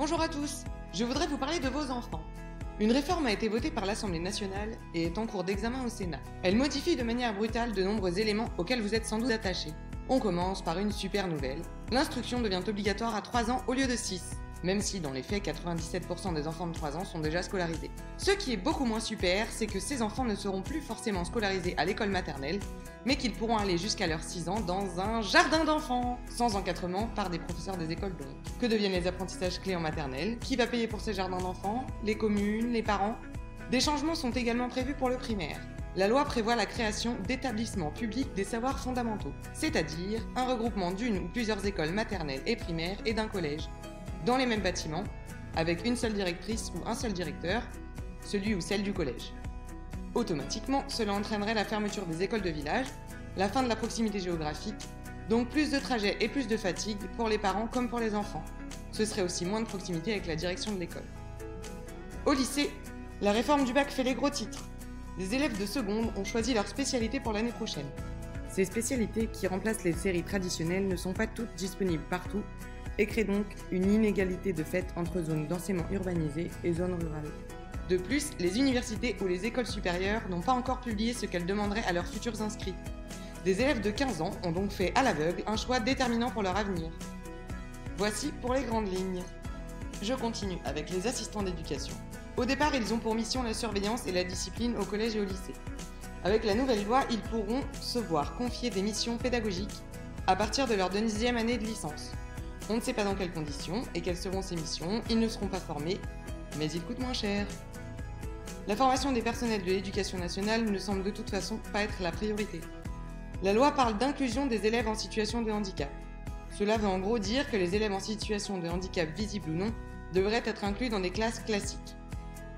Bonjour à tous, je voudrais vous parler de vos enfants. Une réforme a été votée par l'Assemblée nationale et est en cours d'examen au Sénat. Elle modifie de manière brutale de nombreux éléments auxquels vous êtes sans doute attachés. On commence par une super nouvelle. L'instruction devient obligatoire à 3 ans au lieu de 6, même si dans les faits 97% des enfants de 3 ans sont déjà scolarisés. Ce qui est beaucoup moins super, c'est que ces enfants ne seront plus forcément scolarisés à l'école maternelle, mais qu'ils pourront aller jusqu'à leurs 6 ans dans un jardin d'enfants, sans encadrement par des professeurs des écoles donc. Que deviennent les apprentissages clés en maternelle? Qui va payer pour ces jardins d'enfants? Les communes? Les parents? Des changements sont également prévus pour le primaire. La loi prévoit la création d'établissements publics des savoirs fondamentaux, c'est-à-dire un regroupement d'une ou plusieurs écoles maternelles et primaires et d'un collège, dans les mêmes bâtiments, avec une seule directrice ou un seul directeur, celui ou celle du collège. Automatiquement, cela entraînerait la fermeture des écoles de village, la fin de la proximité géographique, donc plus de trajets et plus de fatigue pour les parents comme pour les enfants. Ce serait aussi moins de proximité avec la direction de l'école. Au lycée, la réforme du bac fait les gros titres. Les élèves de seconde ont choisi leur spécialité pour l'année prochaine. Ces spécialités, qui remplacent les séries traditionnelles, ne sont pas toutes disponibles partout et créent donc une inégalité de fait entre zones densément urbanisées et zones rurales. De plus, les universités ou les écoles supérieures n'ont pas encore publié ce qu'elles demanderaient à leurs futurs inscrits. Des élèves de 15 ans ont donc fait à l'aveugle un choix déterminant pour leur avenir. Voici pour les grandes lignes. Je continue avec les assistants d'éducation. Au départ, ils ont pour mission la surveillance et la discipline au collège et au lycée. Avec la nouvelle loi, ils pourront se voir confier des missions pédagogiques à partir de leur 2e année de licence. On ne sait pas dans quelles conditions et quelles seront ces missions, ils ne seront pas formés, mais ils coûtent moins cher. La formation des personnels de l'éducation nationale ne semble de toute façon pas être la priorité. La loi parle d'inclusion des élèves en situation de handicap. Cela veut en gros dire que les élèves en situation de handicap visible ou non devraient être inclus dans des classes classiques.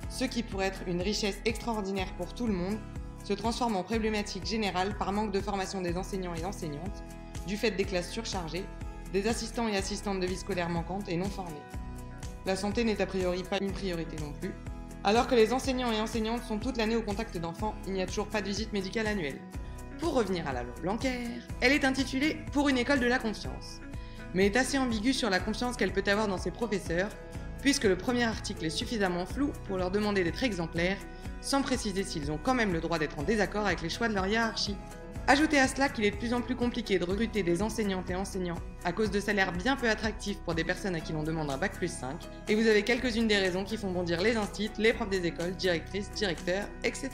Ce qui pourrait être une richesse extraordinaire pour tout le monde se transforme en problématique générale par manque de formation des enseignants et enseignantes, du fait des classes surchargées, des assistants et assistantes de vie scolaire manquantes et non formés. La santé n'est a priori pas une priorité non plus. Alors que les enseignants et enseignantes sont toute l'année au contact d'enfants, il n'y a toujours pas de visite médicale annuelle. Pour revenir à la loi Blanquer, elle est intitulée « Pour une école de la confiance », mais est assez ambiguë sur la confiance qu'elle peut avoir dans ses professeurs, puisque le premier article est suffisamment flou pour leur demander d'être exemplaires, sans préciser s'ils ont quand même le droit d'être en désaccord avec les choix de leur hiérarchie. Ajoutez à cela qu'il est de plus en plus compliqué de recruter des enseignantes et enseignants à cause de salaires bien peu attractifs pour des personnes à qui l'on demande un bac+5, et vous avez quelques-unes des raisons qui font bondir les instituts, les profs des écoles, directrices, directeurs, etc.